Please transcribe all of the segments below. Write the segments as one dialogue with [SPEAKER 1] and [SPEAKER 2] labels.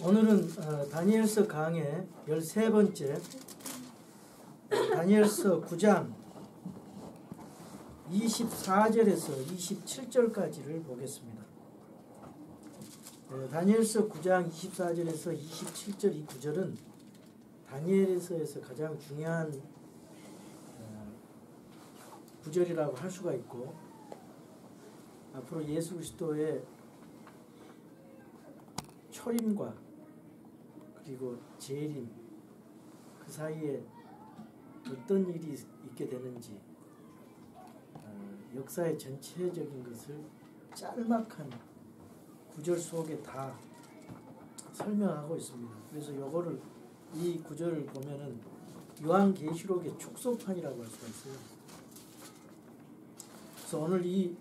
[SPEAKER 1] 오늘은 다니엘서 강의 13번째 다니엘서 9장 24절에서 27절까지를 보겠습니다. 다니엘서 9장 24절에서 27절 이 구절은 다니엘서에서 가장 중요한 구절이라고 할 수가 있고, 앞으로 예수 그리스도의 초림과 그리고 재림 그 사이에 어떤 일이 있게 되는지 역사의 전체적인 것을 짤막한 구절 속에 다 설명하고 있습니다. 그래서 요거를 이 구절을 보면은 요한계시록의 축소판이라고 할 수가 있어요. 그래서 오늘 이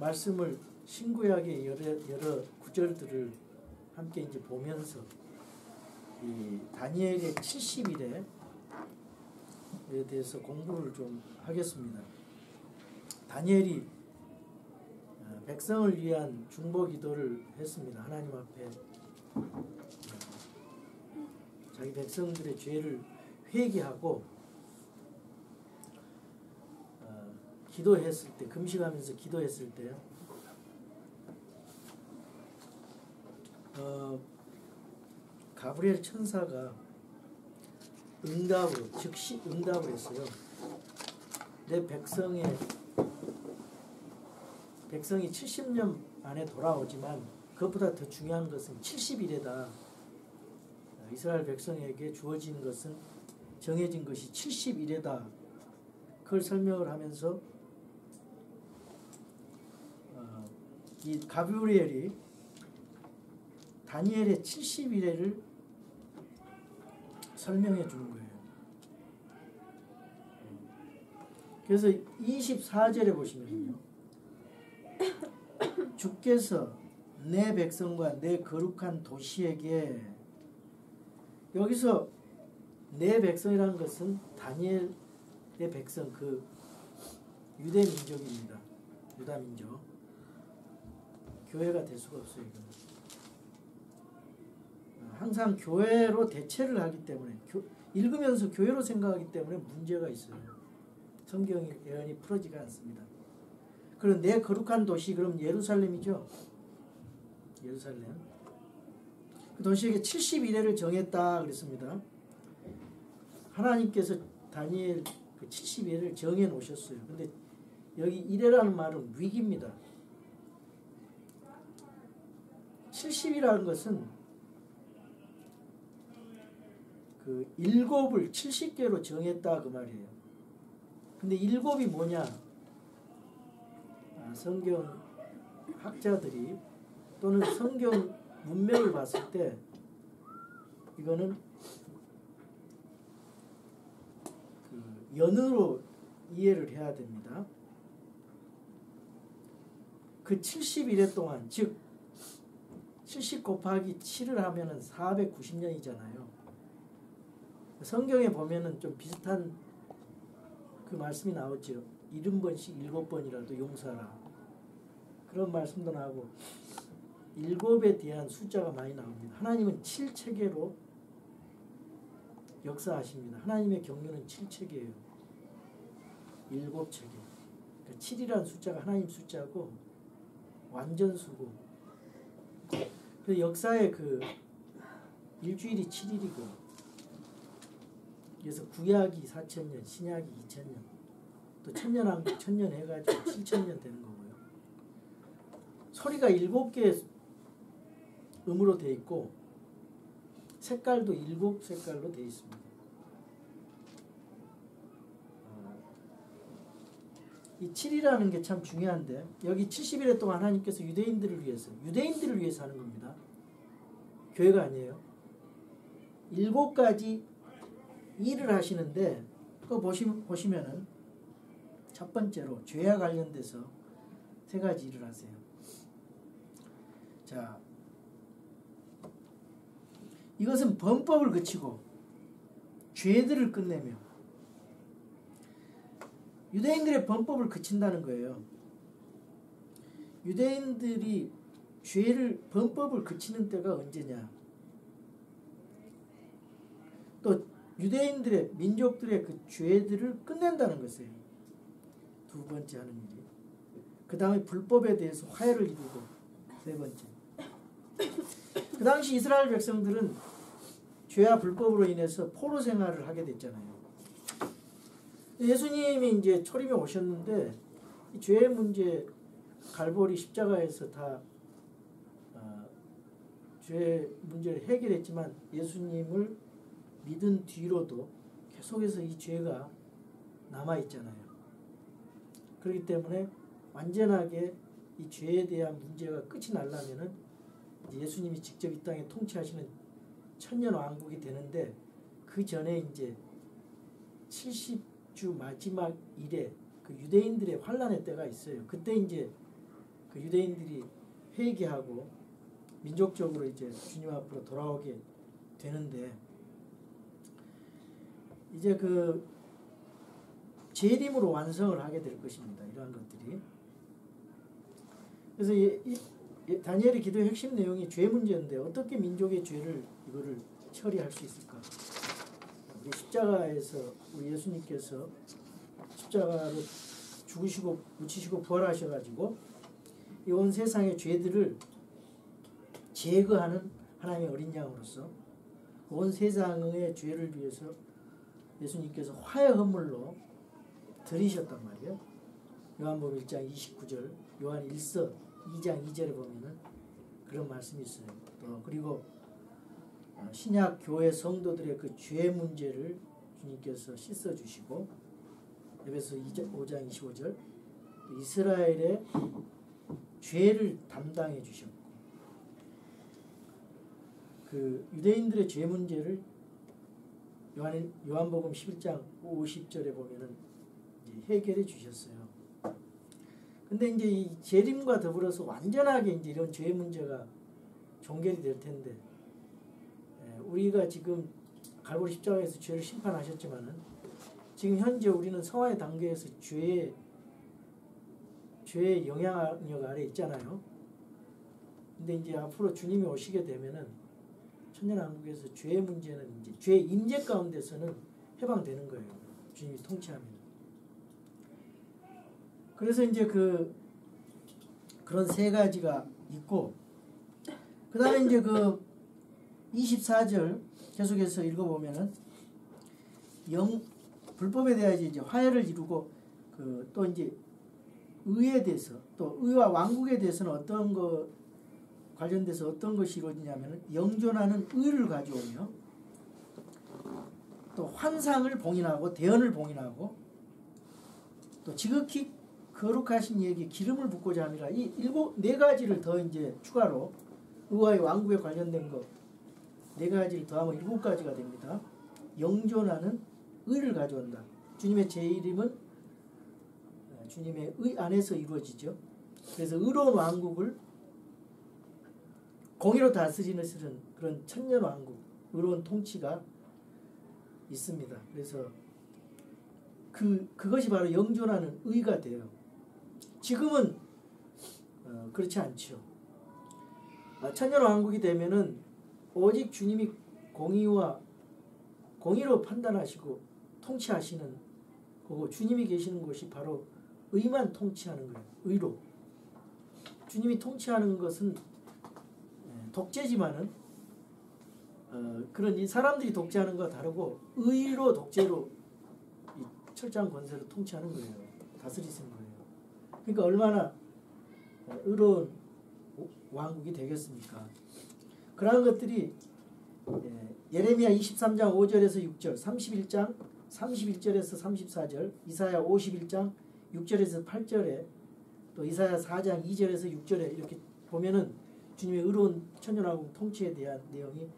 [SPEAKER 1] 말씀을 신구약의 여러 구절들을 함께 이제 보면서 이 다니엘의 70일에 대해서 공부를 좀 하겠습니다. 다니엘이 백성을 위한 중보 기도를 했습니다. 하나님 앞에 자기 백성들의 죄를 회개하고 기도했을 때, 금식하면서 기도했을 때 가브리엘 천사가 응답으로, 즉시 응답을 했어요. 내 백성이 70년 안에 돌아오지만 그것보다 더 중요한 것은 70일에다 이스라엘 백성에게 주어진 것은, 정해진 것이 70일에다 그걸 설명을 하면서 이 가브리엘이 다니엘의 70일에를 설명해 주는 거예요. 그래서 24절에 보시면요, 주께서 내 백성과 내 거룩한 도시에게, 여기서 내 백성이라는 것은 다니엘의 백성, 그 유대 민족입니다. 유다 민족. 교회가 될 수가 없어요. 이거는. 항상 교회로 대체를 하기 때문에, 읽으면서 교회로 생각하기 때문에 문제가 있어요. 성경의 예언이 풀어지가 않습니다. 그럼 내 거룩한 도시, 그럼 예루살렘이죠. 예루살렘. 그 도시에게 70일에를 정했다 그랬습니다. 하나님께서 다니엘 그 70일을 정해 놓으셨어요. 근데 여기 이래라는 말은 위기입니다. 70이라는 것은 그 일곱을 70개로 정했다 그 말이에요. 근데 일곱이 뭐냐? 성경 학자들이 또는 성경 문맥을 봤을 때 이거는 그 연으로 이해를 해야 됩니다. 그 70일에 동안, 즉 70 곱하기 7을 하면은 490년이잖아요. 성경에 보면은 좀 비슷한 그 말씀이 나오죠. 70번씩 7번이라도 용서하라. 그런 말씀도 나오고, 7에 대한 숫자가 많이 나옵니다. 하나님은 7체계로 역사하십니다. 하나님의 경륜은 7체계예요. 7체계. 그러니까 7이라는 숫자가 하나님 숫자고 완전수고, 그 역사의 그 일주일이 7일이고, 그래서 구약이 4,000년, 신약이 2,000년, 또 천년왕국 1,000년 해가지고 7,000년 되는 거고요. 소리가 7개 음으로 되어 있고 색깔도 7색깔로 되어 있습니다. 이 7이라는 게 참 중요한데, 여기 70일 동안 하나님께서 유대인들을 위해서 하는 겁니다. 교회가 아니에요. 7가지 일을 하시는데, 그거 보시면은 첫 번째로 죄와 관련돼서 3가지 일을 하세요. 자, 이것은 범법을 그치고 죄들을 끝내며, 유대인들의 범법을 그친다는 거예요. 유대인들이 범법을 그치는 때가 언제냐? 또 유대인들의 민족들의 그 죄들을 끝낸다는 것이에요. 두 번째 하는 일이. 그 다음에 불법에 대해서 화해를 이루고 세 번째. 그 당시 이스라엘 백성들은 죄와 불법으로 인해서 포로 생활을 하게 됐잖아요. 예수님이 이제 초림에 오셨는데 이 죄의 문제 갈보리 십자가에서 다 죄의 문제를 해결했지만 예수님을 믿은 뒤로도 계속해서 이 죄가 남아있잖아요. 그렇기 때문에 완전하게 이 죄에 대한 문제가 끝이 나려면은 예수님이 직접 이 땅에 통치하시는 천년 왕국이 되는데 그 전에 이제 70주 마지막 일에 그 유대인들의 환란의 때가 있어요. 그때 이제 그 유대인들이 회개하고 민족적으로 이제 주님 앞으로 돌아오게 되는데 이제 그 재림으로 완성을 하게 될 것입니다. 이러한 것들이. 그래서 다니엘의 기도의 핵심 내용이 죄 문제인데 어떻게 민족의 죄를 이거를 처리할 수 있을까? 우리 십자가에서 우리 예수님께서 십자가로 죽으시고 묻히시고 부활하셔가지고 이 온 세상의 죄들을 제거하는 하나님의 어린 양으로서 온 세상의 죄를 위해서 예수님께서 화해 헌물로 드리셨단 말이에요. 요한복음 1장 29절, 요한 1서 2장 2절에 보면은 그런 말씀이 있어요. 또 그리고 신약 교회 성도들의 그 죄 문제를 주님께서 씻어 주시고 에베소 5장 25절 이스라엘의 죄를 담당해 주셨고 그 유대인들의 죄 문제를 요한복음 11장 50절에 보면은 이제 해결해 주셨어요. 근데 이제 이 재림과 더불어서 완전하게 이제 이런 죄 문제가 종결이 될 텐데 우리가 지금 갈보리 십자가에서 죄를 심판하셨지만은 지금 현재 우리는 성화의 단계에서 죄의 영향력 아래 있잖아요. 근데 이제 앞으로 주님이 오시게 되면은 천년왕국에서 죄의 문제는 이제 죄 임재 가운데서는 해방되는 거예요. 주님이 통치하면. 그래서 이제 그런 세 가지가 있고 그 다음에 이제 그 24절 계속해서 읽어보면은 불법에 대하여 이제 화해를 이루고 또 이제 의에 대해서 또 의와 왕국에 대해서는 어떤 거 관련돼서 어떤 것이 이루어지냐면은 영존하는 의를 가져오며 또 환상을 봉인하고 대언을 봉인하고 또 지극히 거룩하신 이에게 기름을 붓고자 함이라 이 네 가지를 더 이제 추가로 의와 왕국에 관련된 것 네 가지를 더하면 7가지가 됩니다. 영존하는 의를 가져온다. 주님의 제1임은 주님의 의 안에서 이루어지죠. 그래서 의로운 왕국을 공의로 다스리는 그런 천년 왕국, 의로운 통치가 있습니다. 그래서 그것이 바로 영존하는 의가 돼요. 지금은 그렇지 않죠. 천년 왕국이 되면은 오직 주님이 공의로 판단하시고 통치하시는 거고 주님이 계시는 곳이 바로 의만 통치하는 거예요. 의로. 주님이 통치하는 것은 독재지만은 그런 이 사람들이 독재하는 것과 다르고 의로 독재로 이 철저한 권세로 통치하는 거예요. 다스리시는 거예요. 그러니까 얼마나 의로운 왕국이 되겠습니까? 그러한 것들이 예레미야 23장 5절에서 6절, 31장 31절에서 34절, 이사야 51장 6절에서 8절에 또 이사야 4장 2절에서 6절에 이렇게 보면은 주님의 의로운 천년왕국 통치에 대한 내용이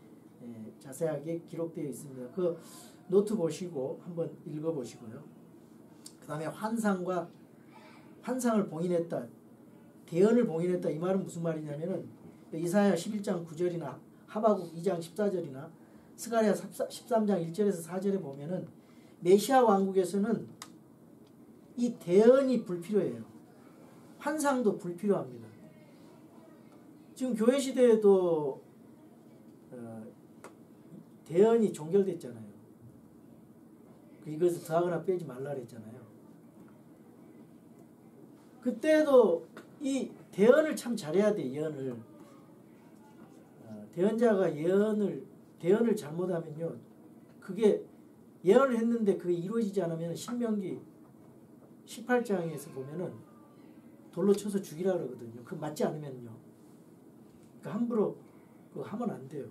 [SPEAKER 1] 자세하게 기록되어 있습니다. 그 노트 보시고 한번 읽어보시고요. 그 다음에 환상을 봉인했다, 대언을 봉인했다 이 말은 무슨 말이냐면은 이사야 11장 9절이나 하박국 2장 14절이나 스가랴 13장 1절에서 4절에 보면은 메시아 왕국에서는 이 대언이 불필요해요. 환상도 불필요합니다. 지금 교회 시대에도 대언이 종결됐잖아요. 이것을 더하거나 빼지 말라 그랬잖아요. 그때도 이 대언을 참 잘해야 돼. 예언을. 대언자가 대언을 잘못하면요, 그게 예언을 했는데 그게 이루어지지 않으면 신명기 18장에서 보면은 돌로 쳐서 죽이라 그러거든요. 그 맞지 않으면요. 그러니까 함부로 그거 하면 안 돼요.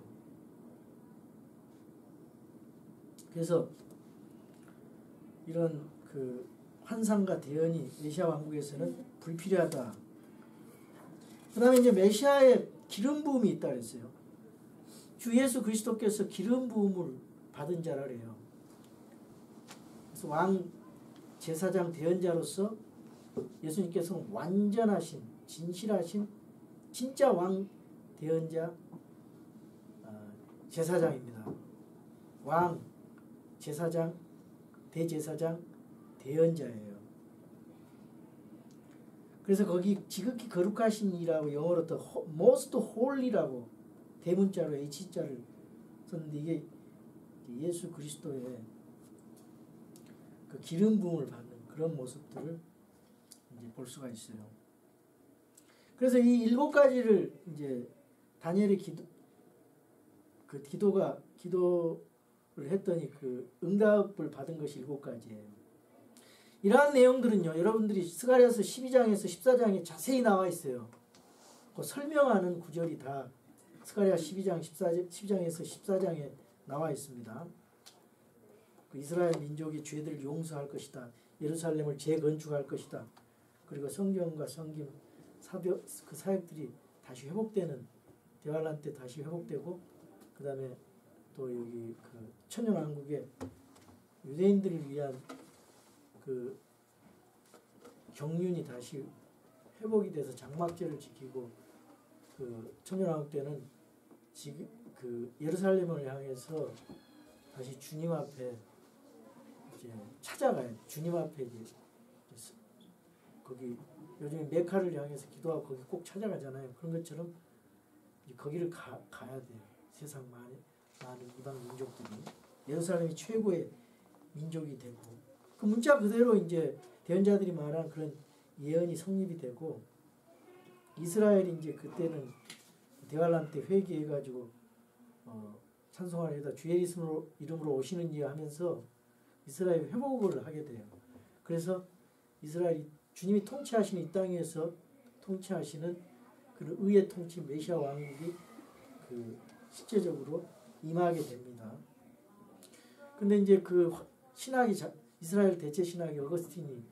[SPEAKER 1] 그래서 이런 그 환상과 대언이 메시아 왕국에서는 불필요하다. 그 다음에 이제 메시아의 기름 부음이 있다 그랬어요. 주 예수 그리스도께서 기름 부음을 받은 자라 그래요. 그래서 왕 제사장 대언자로서 예수님께서는 완전하신 진실하신 진짜 왕 대언자 제사장입니다. 왕 제사장 대제사장 대언자예요. 그래서 거기 지극히 거룩하신이라고 영어로 또 most holy라고 대문자로 H자를 썼는데 이게 예수 그리스도의 그 기름 부음을 받는 그런 모습들을 이제 볼 수가 있어요. 그래서 이 7가지를 이제 다니엘의 기도를 했더니 그 응답을 받은 것이 7가지예요. 이러한 내용들은요, 여러분들이 스가랴서 12장에서 14장에 자세히 나와 있어요. 그 설명하는 구절이 다 스가랴 12장에서 14장에 나와 있습니다. 그 이스라엘 민족이 죄들을 용서할 것이다. 예루살렘을 재건축할 것이다. 그리고 성경과 성김 그 사역들이 다시 회복되는 대환란 때 다시 회복되고, 그 다음에 또 여기 그 천년왕국의 유대인들을 위한 그 경륜이 다시 회복이 돼서 장막제를 지키고, 그 천년왕국 때는 지금 그 예루살렘을 향해서 다시 주님 앞에 이제 찾아가요. 주님 앞에 이제 거기 요즘에 메카를 향해서 기도하고 거기 꼭 찾아가잖아요. 그런 것처럼 거기를 가야 돼요. 세상 많은 이방 민족들이 예루살렘이 최고의 민족이 되고, 그 문자 그대로 이제 대언자들이 말한 그런 예언이 성립이 되고, 이스라엘이 이제 그때는 대환란 때 회개해가지고 찬송하리이다 주의 이름으로 오시는 이여 하면서 이스라엘이 회복을 하게 돼요. 그래서 이스라엘이 주님이 통치하시는 이 땅에서 통치하시는 그런 의의 통치 메시아 왕국이 그 실제적으로 임하게 됩니다. 근데 이제 그 신학이 이스라엘 대체 신학이 어거스틴이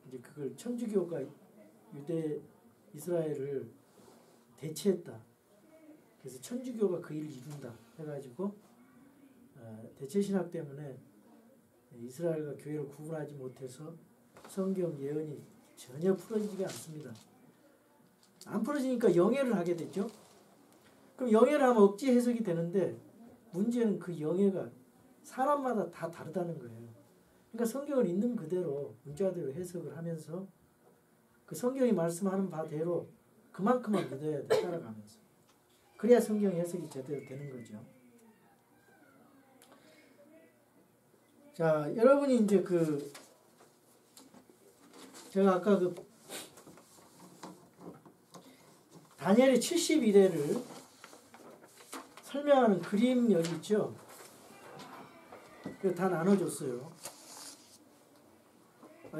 [SPEAKER 1] 이제 그걸 천주교가 이스라엘을 대체했다. 그래서 천주교가 그 일을 이룬다 해가지고 대체 신학 때문에 이스라엘과 교회를 구분하지 못해서 성경 예언이 전혀 풀어지지가 않습니다. 안 풀어지니까 영예를 하게 되죠. 그럼 영예를 하면 억지 해석이 되는데, 문제는 그 영예가 사람마다 다 다르다는 거예요. 그러니까 성경을 있는 그대로 문자대로 해석을 하면서 그 성경이 말씀하는 바대로 그만큼만 믿어야 돼, 따라가면서. 그래야 성경 해석이 제대로 되는 거죠. 자, 여러분이 이제 제가 아까 다니엘의 71회를 설명하는 그림 여기 있죠? 다 나눠줬어요.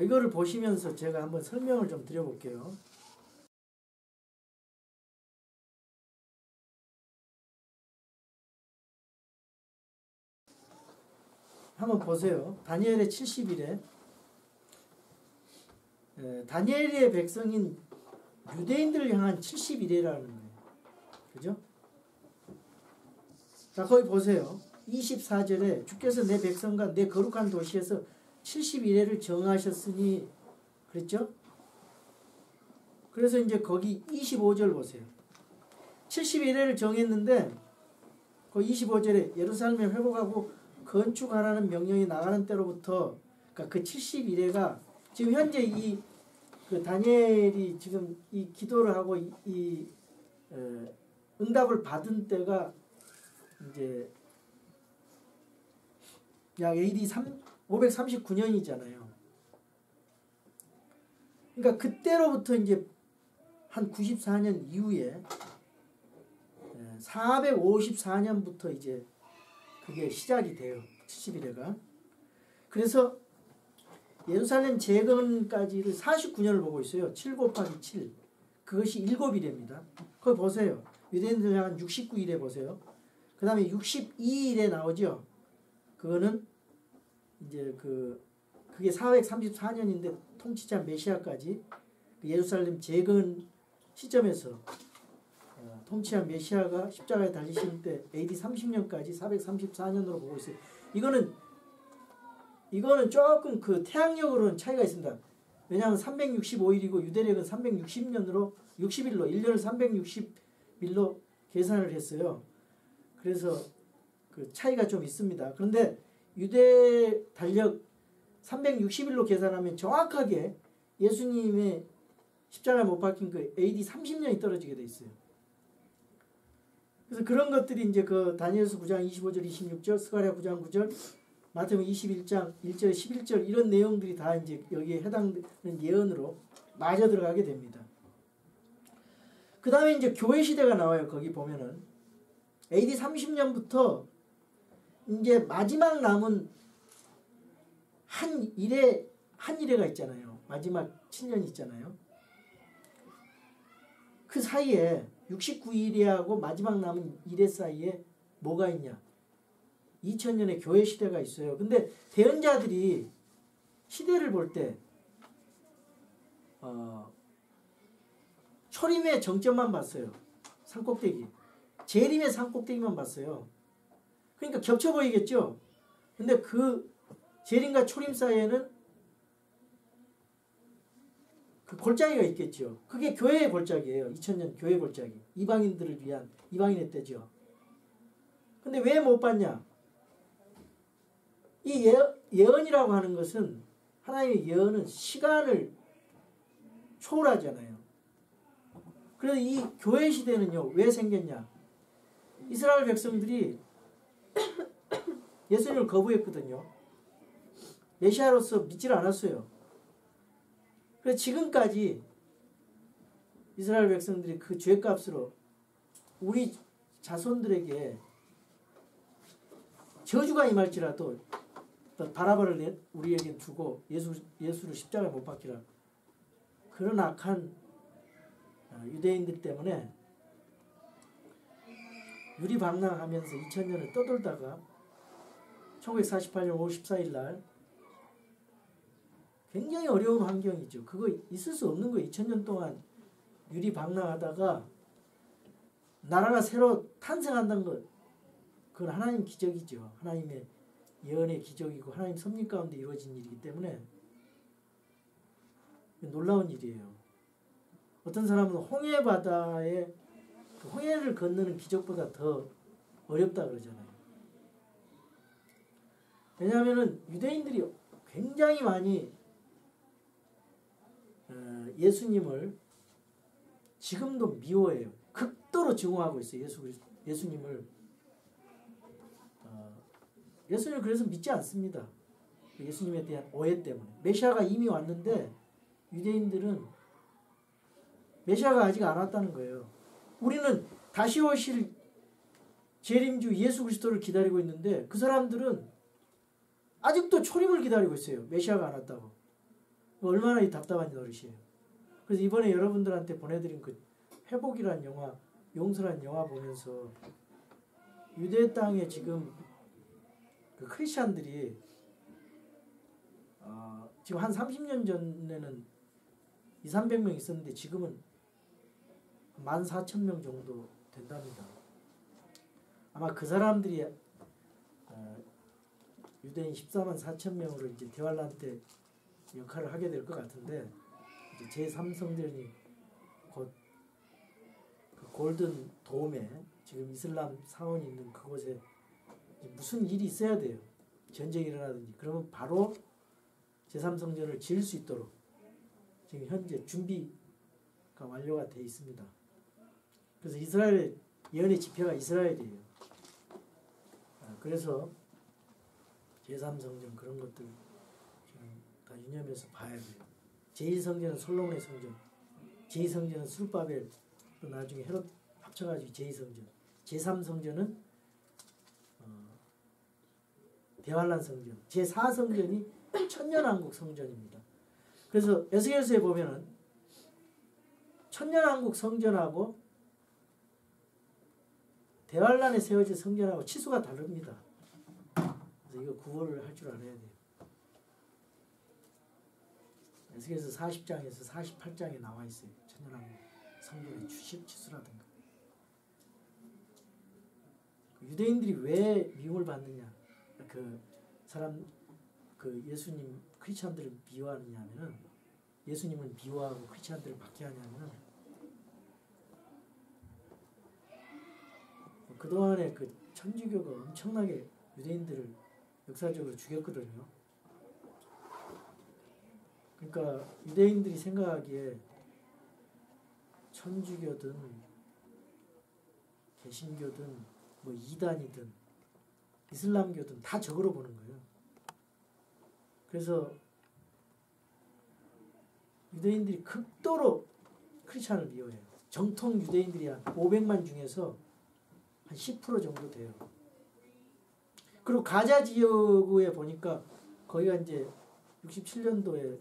[SPEAKER 1] 이거를 보시면서 제가 한번 설명을 좀 드려볼게요. 한번 보세요. 다니엘의 70일에 다니엘의 백성인 유대인들을 향한 71회라는 거예요. 그죠? 자, 거기 보세요. 24절에 주께서 내 백성과 내 거룩한 도시에서 71회를 정하셨으니 그랬죠? 그래서 이제 거기 25절 보세요. 71회를 정했는데 그 25절에 예루살렘에 회복하고 건축하라는 명령이 나가는 때로부터, 그러니까 그 71회가 지금 현재 그 다니엘이 지금 이 기도를 하고 응답을 받은 때가 이제 약 AD 539년이잖아요. 그러니까 그때로부터 이제 한 94년 이후에 454년부터 이제 그게 시작이 돼요. 70일회가. 그래서 예루살렘 재건까지를 49년을 보고 있어요. 7 곱하기 7. 그것이 7일입니다. 거기 보세요. 유대인들 향한 69일에 보세요. 그 다음에 62일에 나오죠. 그거는 이제 그게 434년인데 통치자 메시아까지 예루살렘 재건 시점에서 통치한 메시아가 십자가에 달리실 때 AD 30년까지 434년으로 보고 있어요. 이거는 조금 그 태양력으로는 차이가 있습니다. 왜냐하면 365일이고 유대력은 360일로 1년을 360일로 계산을 했어요. 그래서 그 차이가 좀 있습니다. 그런데 유대 달력 360일로 계산하면 정확하게 예수님의 십자가에 못 박힌 그 AD 30년이 떨어지게 돼 있어요. 그래서 그런 것들이 이제 그 다니엘서 9장 25절 26절, 스가랴 9장 9절, 마태복음 21장 1절 11절 이런 내용들이 다 이제 여기에 해당되는 예언으로 마저 들어가게 됩니다. 그 다음에 이제 교회 시대가 나와요. 거기 보면은 AD 30년부터 이제 마지막 남은 한 일회가 있잖아요. 마지막 7년 있잖아요. 그 사이에 69일이하고 마지막 남은 일회 사이에 뭐가 있냐? 2000년의 교회 시대가 있어요. 근데 대언자들이 시대를 볼 때 초림의 정점만 봤어요. 산꼭대기. 재림의 산꼭대기만 봤어요. 그러니까 겹쳐 보이겠죠? 근데 그 재림과 초림 사이에는 그 골짜기가 있겠죠. 그게 교회의 골짜기예요. 2000년 교회 골짜기. 이방인들을 위한 이방인의 때죠. 근데 왜 못 봤냐? 이 예언이라고 하는 것은 하나님의 예언은 시간을 초월하잖아요. 그래서 이 교회 시대는요. 왜 생겼냐? 이스라엘 백성들이 예수님을 거부했거든요. 메시아로서 믿질 않았어요. 그래서 지금까지 이스라엘 백성들이 그 죄값으로 우리 자손들에게 저주가 임할지라도 바라바를 우리에게 두고 예수를 십자가에 못 박히라. 그런 악한 유대인들 때문에 유리방랑하면서 2000년을 떠돌다가 1948년 5월 14일 날 굉장히 어려운 환경이죠. 그거 있을 수 없는 거예요. 2000년 동안 유리방랑하다가 나라가 새로 탄생한다는 것, 그건 하나님 기적이죠. 하나님의 예언의 기적이고 하나님 섭리 가운데 이루어진 일이기 때문에 놀라운 일이에요. 어떤 사람은 홍해 바다에 그 홍해를 건너는 기적보다 더 어렵다 그러잖아요. 왜냐하면 유대인들이 굉장히 많이 예수님을 지금도 미워해요. 극도로 증오하고 있어요. 예수님을 그래서 믿지 않습니다. 예수님에 대한 오해 때문에. 메시아가 이미 왔는데 유대인들은 메시아가 아직 안 왔다는 거예요. 우리는 다시 오실 재림주 예수 그리스도를 기다리고 있는데 그 사람들은 아직도 초림을 기다리고 있어요. 메시아가 안 왔다고. 얼마나 이 답답한 노릇이에요. 그래서 이번에 여러분들한테 보내드린 그 회복이란 영화, 용서란 영화 보면서 유대 땅에 지금 그 크리스찬들이 지금 한 30년 전에는 200~300명 있었는데 지금은 14,000명 정도 된답니다. 아마 그 사람들이 유대인 144,000명으로 이제 대환란 때 역할을 하게 될 것 같은데 이제 제3성전이 곧 그 골든 돔에 지금 이슬람 사원이 있는 그곳에 무슨 일이 있어야 돼요. 전쟁이 일어나든지. 그러면 바로 제3성전을 지을 수 있도록 지금 현재 준비가 완료가 되어 있습니다. 그래서 이스라엘 예언의 지표가 이스라엘이에요. 그래서 제3성전 그런 것들 다 유념해서 봐야 돼요. 제1성전은 솔로몬의 성전, 제2성전은 스룹바벨, 또 나중에 헤롯 합쳐가지고 제2성전, 제3성전은 대환란 성전, 제4성전이 천년왕국 성전입니다. 그래서 에스겔서에 보면은 천년왕국 성전하고 대환란에 세워진 성전하고 치수가 다릅니다. 그래서 이거 구분을 할 줄 알아야 돼요. 에스겔서 40장에서 48장에 나와 있어요. 천년왕국 성전의 치수라든가. 유대인들이 왜 미움을 받느냐? 그 예수님 크리스찬들을 미워하느냐면은, 예수님을 미워하고 크리스찬들을 박해하냐면은, 그동안에 그 천주교가 엄청나게 유대인들을 역사적으로 죽였거든요. 그러니까 유대인들이 생각하기에 천주교든 개신교든 뭐 이단이든 이슬람교든 다 적으로 보는 거예요. 그래서 유대인들이 극도로 크리스찬을 미워해요. 정통 유대인들이 한 500만 중에서 한 10% 정도 돼요. 그리고 가자 지역에 보니까 거기가 이제 67년도에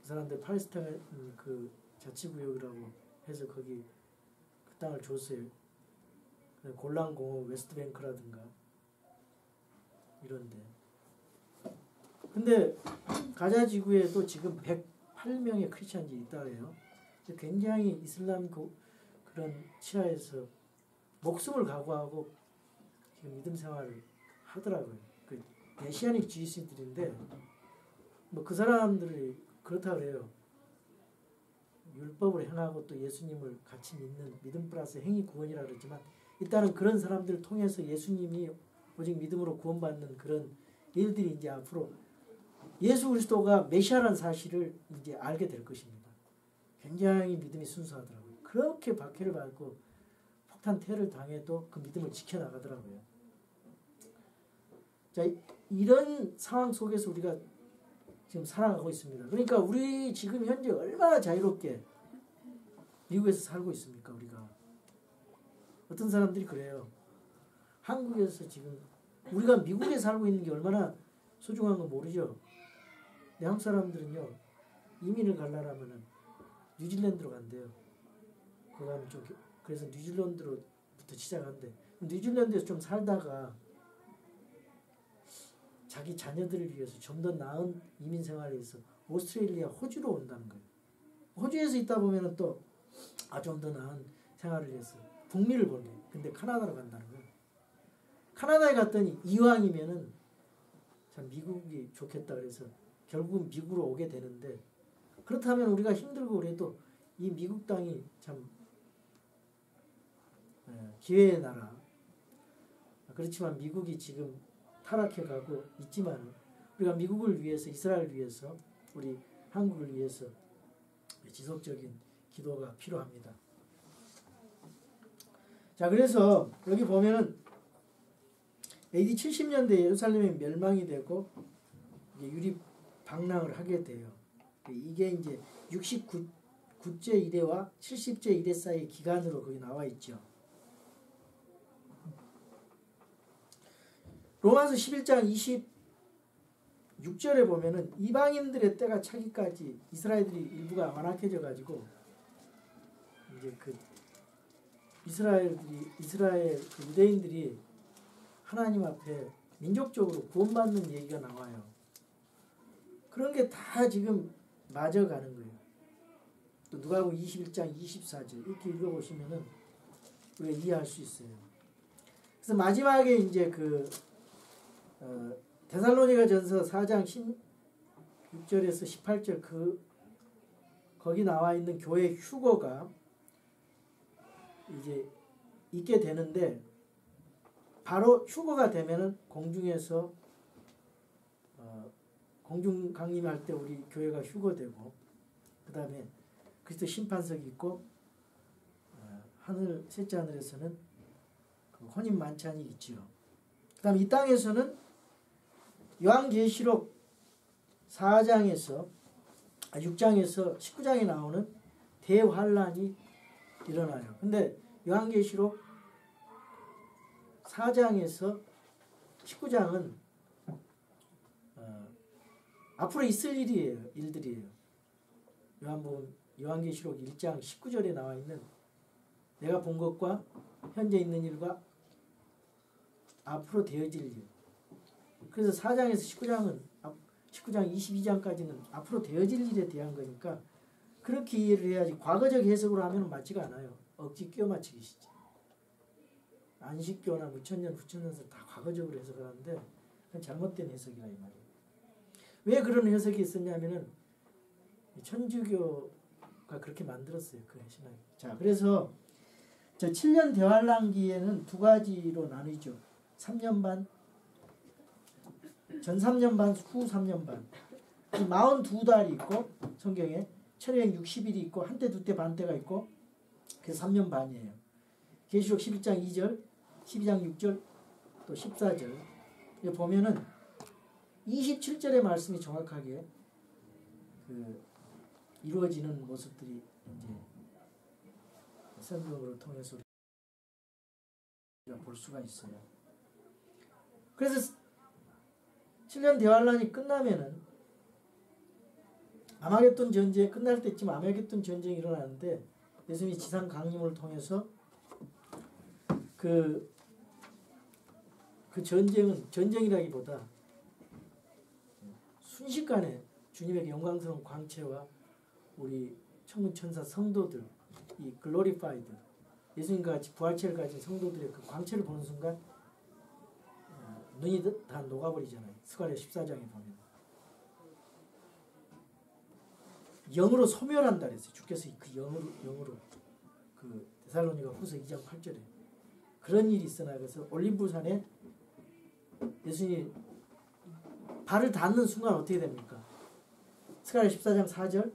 [SPEAKER 1] 그 사람들 팔레스타인 그 자치구역이라고 해서 거기 그 땅을 줬어요. 골란공업 웨스트뱅크라든가 이런데. 근데 가자 지구에도 지금 108명의 크리스찬들이 있다고 해요. 굉장히 이슬람 그런 치하에서 목숨을 각오하고 지금 믿음 생활을 하더라고요. 그 메시아닉 주의스들인데 뭐 그 사람들이 그렇다 그래요. 율법을 행하고 또 예수님을 같이 믿는 믿음 플러스 행위 구원이라 그랬지만 일단은 그런 사람들을 통해서 예수님이 오직 믿음으로 구원받는 그런 일들이 이제 앞으로 예수 그리스도가 메시아라는 사실을 이제 알게 될 것입니다. 굉장히 믿음이 순수하더라고요. 그렇게 박해를 받고 폭탄 테러를 당해도 그 믿음을 지켜나가더라고요. 자, 이런 상황 속에서 우리가 지금 살아가고 있습니다. 그러니까 우리 지금 현재 얼마나 자유롭게 미국에서 살고 있습니까? 우리가 어떤 사람들이 그래요. 한국에서 지금 우리가 미국에 살고 있는 게 얼마나 소중한 건 모르죠. 근데 한국 사람들은요, 이민을 가려면 뉴질랜드로 간대요. 거기 가면 좀 그래서 뉴질랜드로부터 시작한대. 뉴질랜드에서 좀 살다가 자기 자녀들을 위해서 좀 더 나은 이민 생활을 위해서 오스트레일리아, 호주로 온다는 거예요. 호주에서 있다 보면은 또 좀 더 나은 생활을 위해서 북미를 보내. 근데 카나다로 간다는 거예요. 카나다에 갔더니 이왕이면은 참 미국이 좋겠다 그래서 결국은 미국으로 오게 되는데, 그렇다면 우리가 힘들고 그래도 이 미국 땅이 참 기회의 나라. 그렇지만 미국이 지금 타락해가고 있지만 우리가 미국을 위해서, 이스라엘을 위해서, 우리 한국을 위해서 지속적인 기도가 필요합니다. 자, 그래서 여기 보면은 AD 70년대 예루살렘이 멸망이 되고 이제 유리 방랑을 하게 돼요. 이게 이제 69째 이래와 70째 이래 사이의 기간으로 거기 나와 있죠. 로마서 11장 26절에 보면은 이방인들의 때가 차기까지 이스라엘들이 일부가 완악해져 가지고 이제 그 이스라엘 그 유대인들이 하나님 앞에 민족적으로 구원받는 얘기가 나와요. 그런 게 다 지금 맞아가는 거예요. 또 누가복음 21장 24절 이렇게 읽어보시면은 우리가 이해할 수 있어요. 그래서 마지막에 이제 그 데살로니가전서 4장 16절에서 18절 거기 나와 있는 교회 휴거가 이제 있게 되는데, 바로 휴거가 되면은 공중에서 공중 강림할 때 우리 교회가 휴거되고, 그 다음에 그리스도 심판석이 있고, 하늘 셋째 하늘에서는 그 혼인 만찬이 있지요. 그 다음에 이 땅에서는 요한계시록 4장에서 6장에서 19장에 나오는 대환란이 일어나요. 근데 요한계시록 4장에서 19장은 앞으로 있을 일들이에요. 요한계시록 1장 19절에 나와 있는 내가 본 것과 현재 있는 일과 앞으로 되어질 일. 그래서 4장에서 19장 22장까지는 앞으로 되어질 일에 대한 거니까 그렇게 이해를 해야지 과거적 해석으로 하면 맞지가 않아요. 억지 끼워 맞추기시지. 안식교나 무천년, 후천년서 다 과거적으로 해석하는데 그건 잘못된 해석이라 이 말이에요. 왜 그런 해석이 있었냐면은 천주교가 그렇게 만들었어요. 그 신학. 자, 그래서 저 7년 대환란기에는 두 가지로 나뉘죠. 3년 반, 전 3년 반, 후 3년 반. 42달이 있고 성경에 1260일이 있고 한때 두때 반때가 있고 그래서 3년 반이에요. 계시록 11장 2절, 12장 6절, 또 14절. 보면은 27절의 말씀이 정확하게 이루어지는 모습들이 이제 성경으로 통해서 우리가 볼 수가 있어요. 그래서 7년 대환란이 끝나면은 아마겟돈 전쟁 끝날 때쯤 아마겟돈 전쟁이 일어나는데 예수님이 지상 강림을 통해서 그 전쟁은 전쟁이라기보다 순식간에 주님에게 영광스러운 광채와 우리 천군 천사 성도들 이 글로리파이드 예수님과 같이 부활체를 가진 성도들의 그 광채를 보는 순간 눈이 다 녹아버리잖아요. 스가랴 14장에 보면 영으로 소멸한다 그랬어요. 주께서 그 영으로 그 데살로니가 후서 2장 8절에 그런 일이 있으나 그래서 올림푸산에 예수님이 발을 닿는 순간 어떻게 됩니까? 스가랴 14장 4절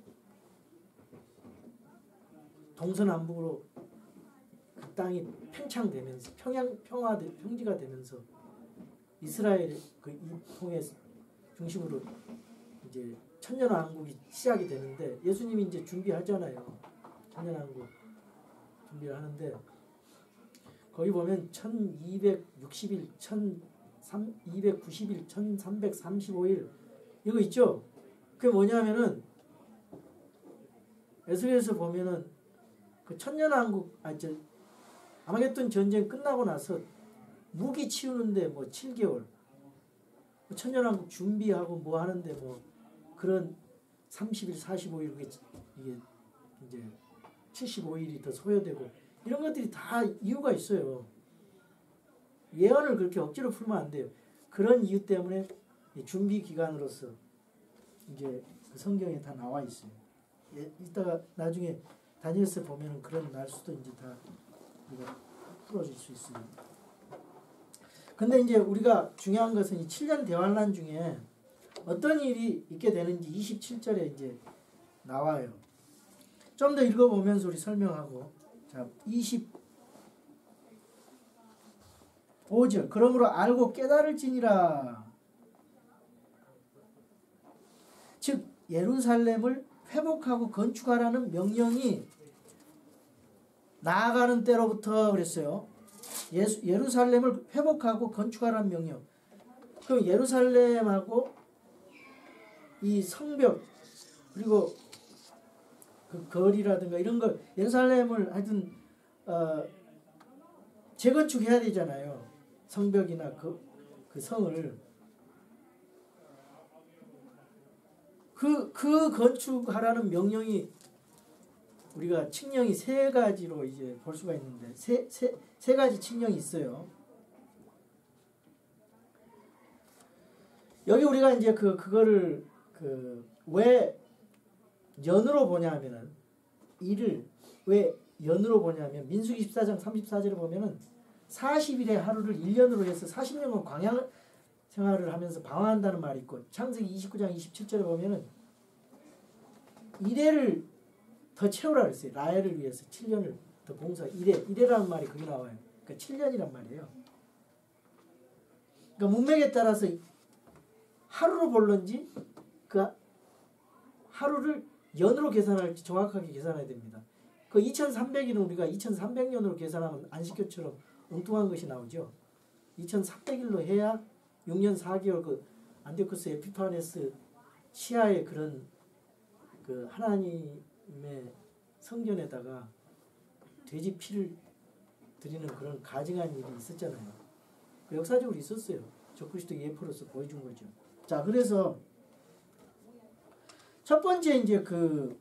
[SPEAKER 1] 동서남북으로 그 땅이 팽창되면서 평지가 되면서 이스라엘 그 통해 중심으로 이제 천년왕국이 시작이 되는데 예수님이 이제 준비하잖아요. 천년왕국 준비를 하는데 거기 보면 1260일, 1290일, 1335일 이거 있죠? 그게 뭐냐면은 에스겔에서 보면은 그 천년왕국 아마겟돈 전쟁 끝나고 나서 무기 치우는데 뭐 7개월 천년왕국 준비하고 뭐 하는데 뭐 그런 30일 45일 이게 이제 75일이 더 소요되고 이런 것들이 다 이유가 있어요. 예언을 그렇게 억지로 풀면 안 돼요. 그런 이유 때문에 준비 기간으로서 이제 그 성경에 다 나와 있어요. 이따가 나중에 다니엘서 보면은 그런 날수도 이제 다 우리가 풀어줄 수 있어요. 근데 이제 우리가 중요한 것은 이 7년 대환란 중에 어떤 일이 있게 되는지 27절에 이제 나와요. 좀 더 읽어보면서 우리 설명하고 자 25절 그러므로 알고 깨달을지니라 즉 예루살렘을 회복하고 건축하라는 명령이 나아가는 때로부터 그랬어요. 예루살렘을 회복하고 건축하라는 명령. 그럼 예루살렘하고 이 성벽 그리고 그 거리라든가 이런 걸 예루살렘을 하여튼 재건축해야 되잖아요. 성벽이나 그 성을 그 건축하라는 명령이 우리가 칙령이 세 가지로 이제 볼 수가 있는데 세 가지 칙령이 있어요. 여기 우리가 이제 그거를 왜 연으로 보냐면은 이를 왜 연으로 보냐면 민수기 14장 34절에 보면은 40일의 하루를 1년으로 해서 40년간 광야 생활을 하면서 방황한다는 말이 있고 창세기 29장 27절에 보면은 이래를 더 채우라 그랬어요. 라헬을 위해서 7년을 더 봉사 이래라는 말이 거기 나와요. 그러니까 7년이란 말이에요. 그러니까 문맥에 따라서 하루로 볼런지 그 하루를 연으로 계산할지 정확하게 계산해야 됩니다. 그 2300일은 우리가 2300년으로 계산하면 안식교처럼 엉뚱한 것이 나오죠. 2300일로 해야 6년 4개월 그 안티오쿠스 에피파네스 시하의 그런 그 하나님의 성전에다가 돼지 피를 드리는 그런 가증한 일이 있었잖아요. 그 역사적으로 있었어요. 적그리스도 예표로서 보여준 거죠. 자, 그래서 첫 번째 이제 그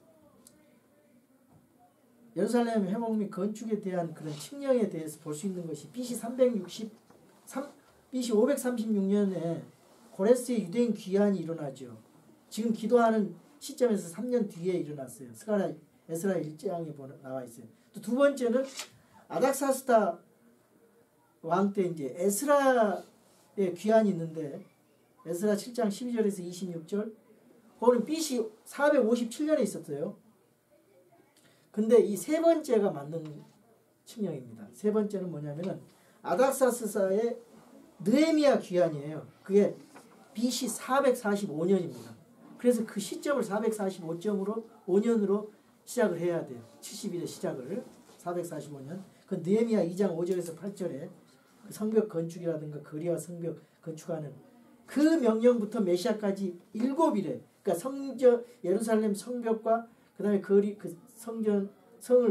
[SPEAKER 1] 예루살렘 회복 및 건축에 대한 그런 칙령에 대해서 볼 수 있는 것이 BC 536년에 고레스의 유대인 귀환이 일어나죠. 지금 기도하는 시점에서 3년 뒤에 일어났어요. 에스라 1장에 나와 있어요. 또 두 번째는 아닥사스다 왕 때 이제 에스라의 귀환이 있는데 에스라 7장 12절에서 26절 그거는 BC 457년에 있었어요. 근데 이 세 번째가 맞는 칙령입니다. 세 번째는 뭐냐면은 아닥사스다의 느헤미야 귀환이에요. 그게 BC 445년입니다. 그래서 그 시점을 445.5년으로 시작을 해야 돼요. 70일의 시작을 445년. 그 느헤미야 2장 5절에서 8절에 그 성벽 건축이라든가 거리와 성벽 건축하는 그 명령부터 메시아까지 7일에 그러니까 성전 예루살렘 성벽과 그다음에 거리 그 성을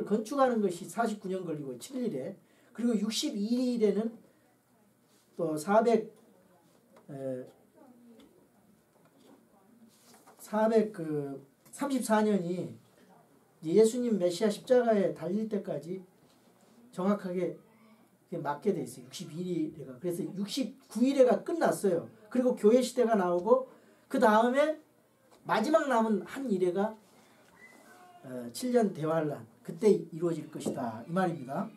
[SPEAKER 1] 건축하는 것이 49년 걸리고 7일에 그리고 62일에는 또 434년이 예수님 메시아 십자가에 달릴 때까지 정확하게 맞게 돼 있어요. 62일에가. 그래서 69일에가 끝났어요. 그리고 교회 시대가 나오고 그 다음에 마지막 남은 한 일회가 7년 대환란 그때 이루어질 것이다. 이 말입니다.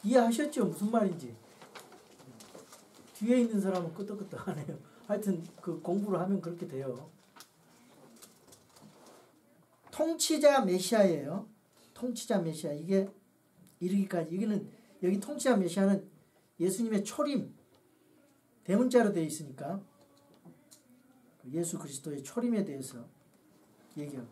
[SPEAKER 1] 이해하셨죠? 무슨 말인지. 뒤에 있는 사람은 끄떡끄떡하네요. 하여튼 그 공부를 하면 그렇게 돼요. 통치자 메시아예요. 통치자 메시아. 이게 이르기까지. 여기 통치자 메시아는 예수님의 초림 대문자로 되어 있으니까 예수 그리스도의 초림에 대해서 얘기하고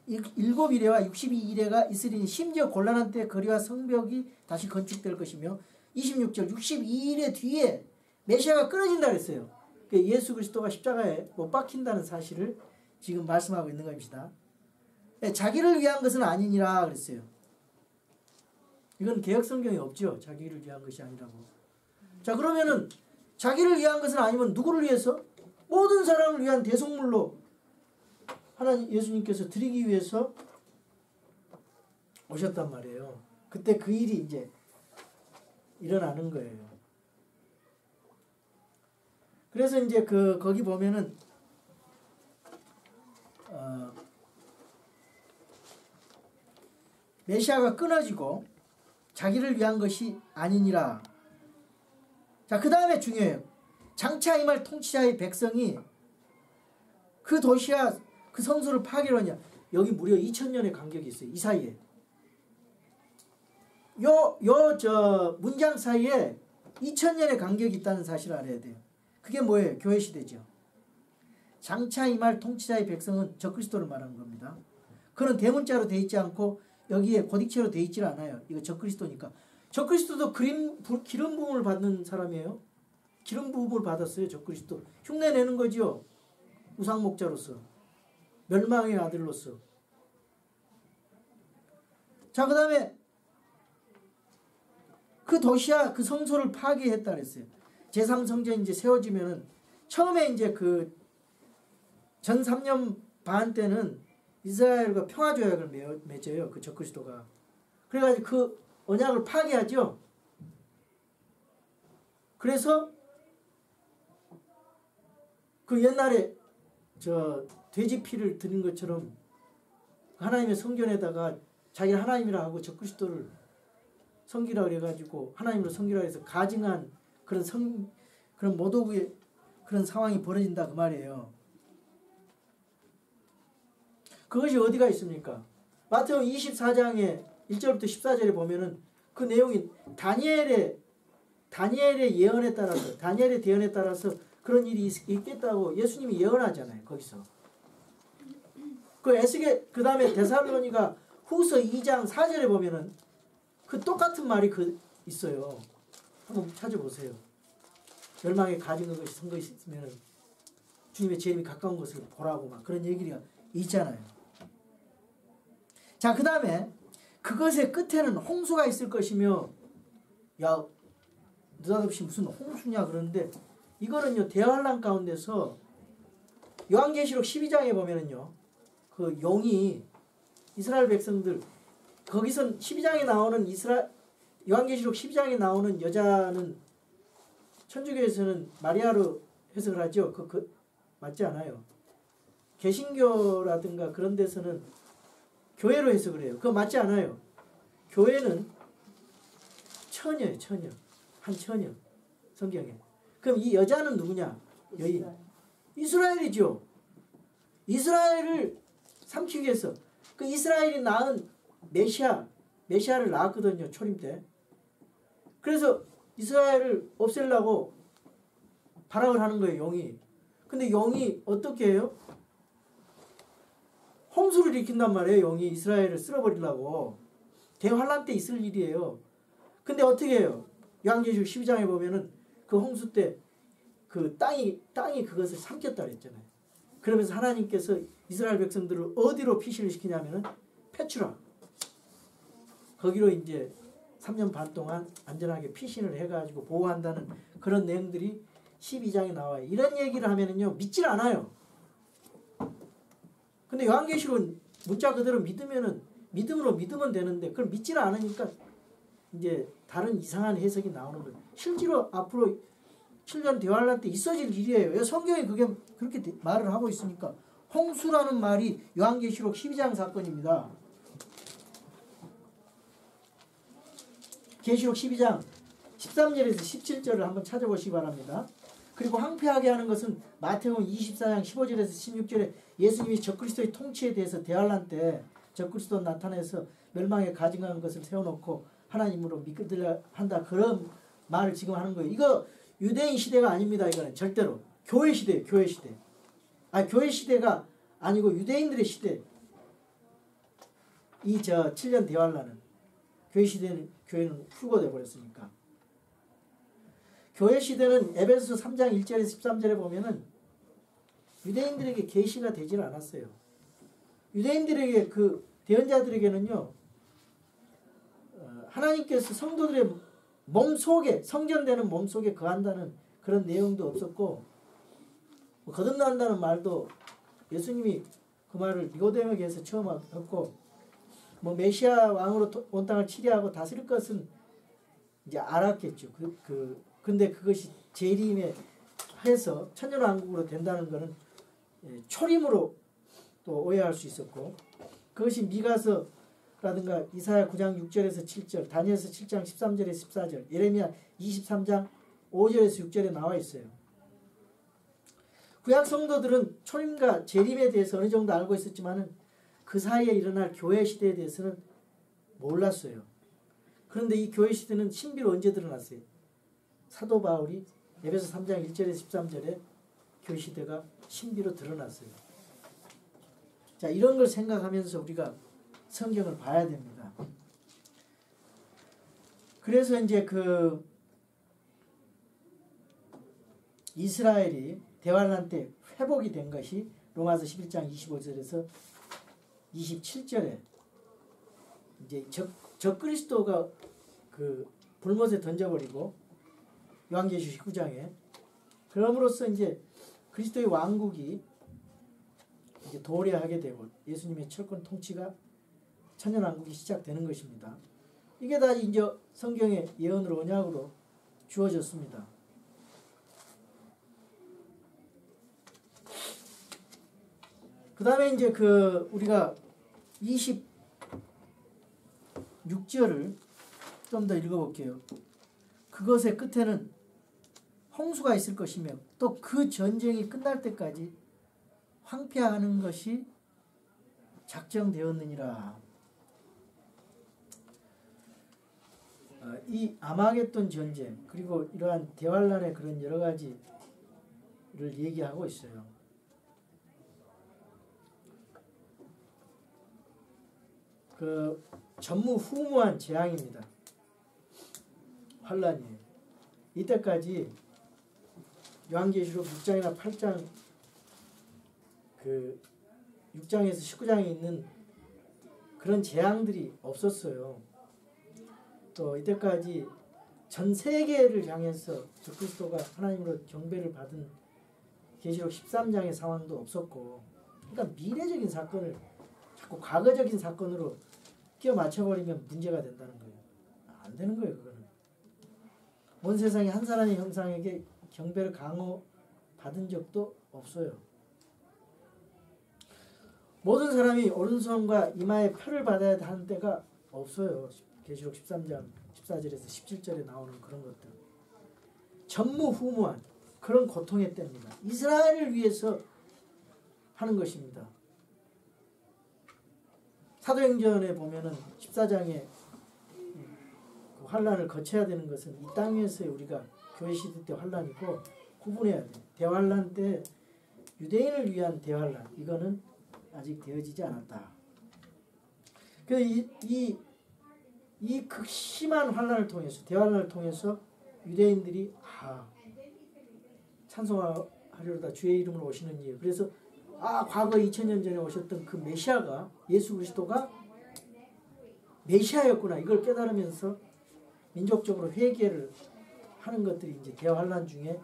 [SPEAKER 1] 7일회와 62일회가 있으리니 심지어 곤란한 때 거리와 성벽이 다시 건축될 것이며 26절 62일의 뒤에 메시아가 끊어진다 그랬어요. 예수 그리스도가 십자가에 못 박힌다는 사실을 지금 말씀하고 있는 것입니다. 자기를 위한 것은 아니니라 그랬어요. 이건 개혁 성경에 없죠. 자기를 위한 것이 아니라고. 자, 그러면은 자기를 위한 것은 아니면 누구를 위해서? 모든 사람을 위한 대속물로 하나님 예수님께서 드리기 위해서 오셨단 말이에요. 그때 그 일이 이제 일어나는 거예요. 그래서 이제 거기 보면은 메시아가 끊어지고 자기를 위한 것이 아니니라. 자, 그 다음에 중요해요. 장차 임할 통치자의 백성이 그 도시와 그 성소를 파괴하냐. 여기 무려 2000년의 간격이 있어요. 이 사이에. 문장 사이에 2000년의 간격이 있다는 사실을 알아야 돼요. 그게 뭐예요? 교회 시대죠. 장차 임할 통치자의 백성은 적그리스도를 말하는 겁니다. 그는 대문자로 되어 있지 않고 여기에 고딕체로 되어 있지 않아요. 이거 적그리스도니까. 적그리스도도 기름 부음을 받는 사람이에요. 기름 부음을 받았어요. 적그리스도. 흉내내는 거죠. 우상목자로서. 멸망의 아들로서. 자, 그 다음에 그 도시와 그 성소를 파괴했다 그랬어요. 제3성전이 이제 세워지면은 처음에 이제 전 3년 반 때는 이스라엘과 평화조약을 맺어요. 그 적그리스도가. 그래가지고 그 언약을 파괴하죠. 그래서 그 옛날에 돼지 피를 드린 것처럼 하나님의 성전에다가 자기를 하나님이라 하고 적그리스도를 섬기라 그래가지고 하나님으로 섬기라 해서 가증한 그런 모독의 그런 상황이 벌어진다 그 말이에요. 그것이 어디가 있습니까? 마태복음 24장에 1절부터 14절에 보면은 그 내용이 다니엘의 예언에 따라서 다니엘의 대언에 따라서 그 그런 일이 있겠다고 예수님이 예언하잖아요. 거기서. 그 에스겔 그 다음에 데살로니가 후서 2장 4절에 보면은 그 똑같은 말이 있어요. 한번 찾아보세요. 멸망에 가진 것이 선 것이 있으면 주님의 재림이 가까운 것을 보라고 막 그런 얘기가 있잖아요. 자, 그 다음에 그것의 끝에는 홍수가 있을 것이며, 야, 느닷없이 무슨 홍수냐 그러는데, 이거는요 대환란 가운데서 요한계시록 12장에 보면은요 그 용이 이스라엘 백성들, 거기서 12장에 나오는 요한계시록 12장에 나오는 여자는 천주교에서는 마리아로 해석을 하죠. 맞지 않아요. 개신교라든가 그런 데서는 교회로 해석을 해요. 그거 맞지 않아요. 교회는 처녀예요. 처녀. 한 처녀. 성경에. 그럼 이 여자는 누구냐? 여인. 이스라엘이죠. 이스라엘을 삼키기 위해서 그 이스라엘이 낳은 메시아를 낳았거든요. 초림 때. 그래서 이스라엘을 없애려고 발악을 하는 거예요. 용이. 근데 용이 어떻게 해요? 홍수를 일으킨단 말이에요. 용이 이스라엘을 쓸어버리려고. 대환란 때 있을 일이에요. 근데 어떻게 해요? 요한계시록 12장에 보면은 그 홍수 때 그 땅이 그것을 삼켰다 그랬잖아요. 그러면서 하나님께서 이스라엘 백성들을 어디로 피신을 시키냐면은 페추라. 거기로 이제 3년 반 동안 안전하게 피신을 해가지고 보호한다는 그런 내용들이 12장에 나와요. 이런 얘기를 하면은요 믿질 않아요. 근데 요한계시록은 문자 그대로 믿음으로 믿으면 되는데 그걸 믿질 않으니까 이제 다른 이상한 해석이 나오는 거예요. 실제로 앞으로 7년 대환란 때 있어질 일이에요. 성경이 그렇게 말을 하고 있으니까. 홍수라는 말이 요한계시록 12장 사건입니다. 계시록 12장 13절에서 17절을 한번 찾아보시기 바랍니다. 그리고 황폐하게 하는 것은 마태복음 24장 15절에서 16절에 예수님이 적그리스도의 통치에 대해서 대환란 때 적그리스도 나타내서 멸망에 가증한 것을 세워놓고 하나님으로 믿으려 한다. 그런 말을 지금 하는 거예요. 이거 유대인 시대가 아닙니다. 이거는 절대로. 교회 시대예요. 교회 시대. 교회 시대가 아니고 유대인들의 시대. 7년 대환란은. 교회는 풀고돼 버렸으니까. 교회 시대는 에베소서 3장 1절에서 13절에 보면은 유대인들에게 계시가 되질 않았어요. 유대인들에게 그 대언자들에게는요 하나님께서 성도들의 몸속에 성전되는 몸속에 거한다는 그런 내용도 없었고 거듭난다는 말도 예수님이 그 말을 니고데모에게 해서 처음 했고 메시아 왕으로 온 땅을 치리하고 다스릴 것은 이제 알았겠죠. 근데 그것이 재림에 해서 천년왕국으로 된다는 것은 초림으로 또 오해할 수 있었고 그것이 미가서라든가 이사야 9장 6절에서 7절, 다니엘서 7장 13절에서 14절, 예레미야 23장 5절에서 6절에 나와 있어요. 구약 성도들은 초림과 재림에 대해서 어느 정도 알고 있었지만은 그 사이에 일어날 교회 시대에 대해서는 몰랐어요. 그런데 이 교회 시대는 신비로 언제 드러났어요? 사도 바울이 에베소 3장 1절에서 13절에 교회 시대가 신비로 드러났어요. 자, 이런 걸 생각하면서 우리가 성경을 봐야 됩니다. 그래서 이제 이스라엘이 대환란 때 회복이 된 것이 로마서 11장 25절에서 27절에 이제 적그리스도가 불못에 던져버리고 요한계시록 19장에 그럼으로써 이제 그리스도의 왕국이 이제 도래하게 되고 예수님의 철권 통치가 천년왕국이 시작되는 것입니다. 이게 다 이제 성경의 예언으로 언약으로 주어졌습니다. 그 다음에 이제 우리가 26절을 좀 더 읽어볼게요. 그것의 끝에는 홍수가 있을 것이며 또 그 전쟁이 끝날 때까지 황폐하는 것이 작정되었느니라. 이 아마겟돈 전쟁 그리고 이러한 대환란의 그런 여러 가지 얘기하고 있어요. 그 전무후무한 재앙입니다. 환란이에요. 이때까지 요한계시록 6장이나 8장 그 6장에서 19장에 있는 그런 재앙들이 없었어요. 또 이때까지 전 세계를 향해서 그리스도가 하나님으로 경배를 받은 계시록 13장의 상황도 없었고, 그러니까 미래적인 사건을 자꾸 과거적인 사건으로 끼워 맞춰버리면 문제가 된다는 거예요. 안 되는 거예요, 그거는. 온 세상에 한 사람의 형상에게 경배를 강요받은 적도 없어요. 모든 사람이 오른손과 이마에 표를 받아야 하는 때가 없어요. 계시록 13장 14절에서 17절에 나오는 그런 것들. 전무후무한 그런 고통의 때입니다. 이스라엘을 위해서 하는 것입니다. 사도행전에 보면은 14장에 그 환란을 거쳐야 되는 것은 이 땅 위에서의 우리가 교회 시대 때 환란이고 구분해야 돼요. 대환란 때 유대인을 위한 대환란, 이거는 아직 되어지지 않았다. 이 극심한 환란을 통해서, 대환란을 통해서 유대인들이 찬송하려다 주의 이름으로 오시는 일. 그래서 과거 2000년 전에 오셨던 그 메시아가, 예수 그리스도가 메시아였구나, 이걸 깨달으면서 민족적으로 회개를 하는 것들이 이제 대환란 중에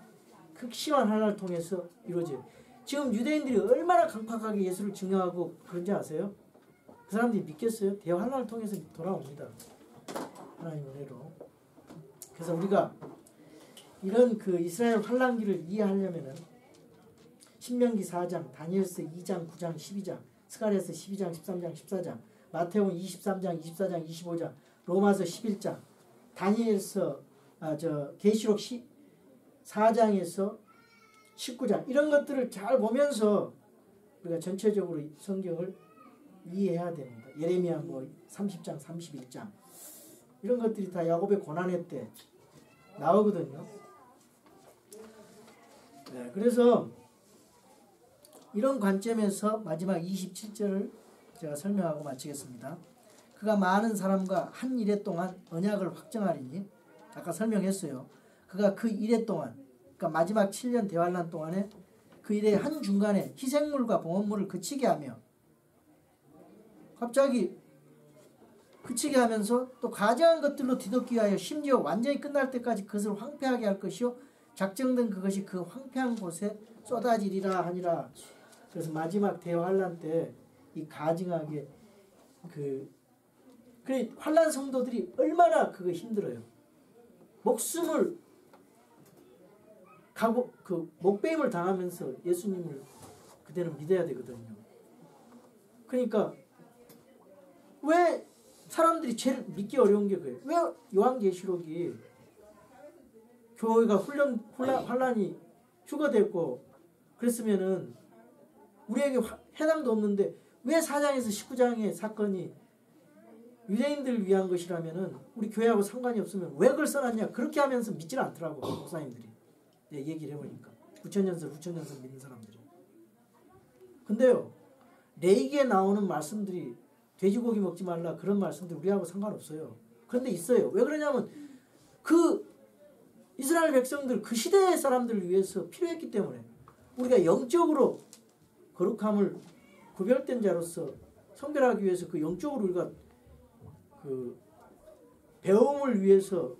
[SPEAKER 1] 극심한 환란을 통해서 이루어져요. 지금 유대인들이 얼마나 강팍하게 예수를 증명하고 그런지 아세요? 그 사람들이 믿겠어요? 대환란을 통해서 돌아옵니다. 하나님 은혜로. 그래서 우리가 이런 그 이스라엘 환란기를 이해하려면은 신명기 4장, 다니엘서 2장, 9장, 12장, 스가랴서 12장, 13장, 14장, 마태복음 23장, 24장, 25장, 로마서 11장, 다니엘서 계시록 4장에서 19장, 이런 것들을 잘 보면서 우리가 전체적으로 성경을 이해해야 됩니다. 예레미야 30장, 31장, 이런 것들이 다 야곱의 고난의 때 나오거든요. 네, 그래서 이런 관점에서 마지막 27절을 제가 설명하고 마치겠습니다. 그가 많은 사람과 한 이래 동안 언약을 확정하리니, 아까 설명했어요. 그가 그 이래 동안, 그러니까 마지막 7년 대환란 동안에 그 일의 한중간에 희생물과 봉헌물을 그치게 하며, 갑자기 그치게 하면서 또 가증한 것들로 뒤덮기 위하여 심지어 완전히 끝날 때까지 그것을 황폐하게 할 것이요 작정된 그것이 그 황폐한 곳에 쏟아지리라 하니라. 그래서 마지막 대환란 때 이 가증하게 환란 성도들이 얼마나 그거 힘들어요. 목숨을 목배임을 당하면서 예수님을 그대로 믿어야 되거든요. 그러니까 왜 사람들이 제일 믿기 어려운 게 그래요. 왜 요한계시록이 교회가 환란이 휴거됐고 그랬으면은 우리에게 해당도 없는데, 왜 4장에서 19장의 사건이 유대인들을 위한 것이라면은 우리 교회하고 상관이 없으면 왜 그걸 써놨냐, 그렇게 하면서 믿지를 않더라고 목사님들이. 얘기를 해보니까 후천연설 믿는 사람들이. 근데요, 레이기에 나오는 말씀들이 돼지고기 먹지 말라, 그런 말씀들 우리하고 상관없어요. 그런데 있어요. 왜 그러냐면 그 이스라엘 백성들, 그 시대의 사람들을 위해서 필요했기 때문에, 우리가 영적으로 거룩함을 구별된 자로서 성별하기 위해서 그 영적으로 우리가 그 배움을 위해서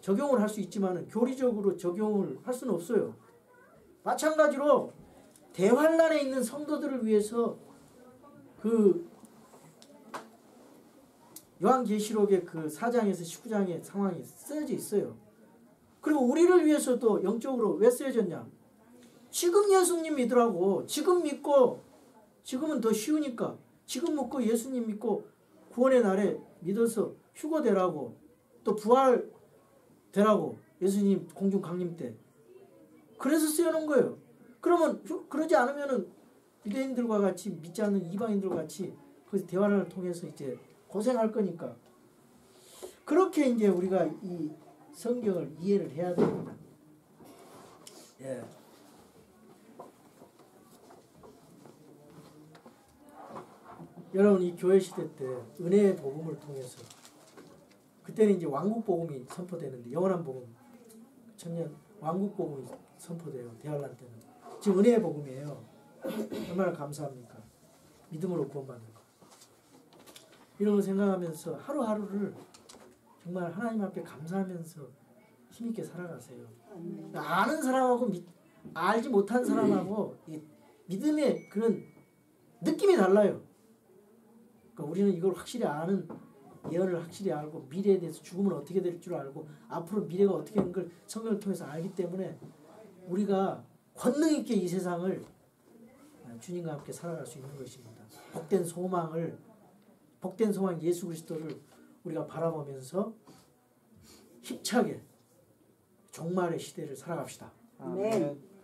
[SPEAKER 1] 적용을 할 수 있지만 교리적으로 적용을 할 수는 없어요. 마찬가지로 대환란에 있는 성도들을 위해서 그 요한계시록의 그 4장에서 19장의 상황이 쓰여져 있어요. 그리고 우리를 위해서도 영적으로 왜 쓰여졌냐? 지금 예수님 믿으라고. 지금 믿고, 지금은 더 쉬우니까 지금 믿고 예수님 믿고 구원의 날에 믿어서 휴거되라고, 또 부활되라고, 예수님 공중 강림 때. 그래서 쓰여놓은 거예요. 그러면 그러지 않으면은 유대인들과 같이 믿지 않는 이방인들과 같이 그 대화를 통해서 이제 고생할 거니까. 그렇게 이제 우리가 이 성경을 이해를 해야 됩니다. 예. 여러분 이 교회 시대 때 은혜의 복음을 통해서 그때는 이제 왕국 복음이 선포되는데 영원한 복음 천년 왕국 복음이 선포돼요. 대환란 때는 지금 은혜의 복음이에요. 얼마나 감사합니까? 믿음으로 구원받는 거. 이런 거 생각하면서 하루하루를 정말 하나님 앞에 감사하면서 힘있게 살아가세요. 아는 사람하고 알지 못한 사람하고 믿음의 그런 느낌이 달라요. 그러니까 우리는 이걸 확실히 아는 예언을 확실히 알고 미래에 대해서 죽음은 어떻게 될 줄 알고 앞으로 미래가 어떻게 되는 걸 성경을 통해서 알기 때문에 우리가 권능 있게 이 세상을 주님과 함께 살아갈 수 있는 것입니다. 복된 소망 예수 그리스도를 우리가 바라보면서 힘차게 종말의 시대를 살아갑시다.
[SPEAKER 2] 아멘.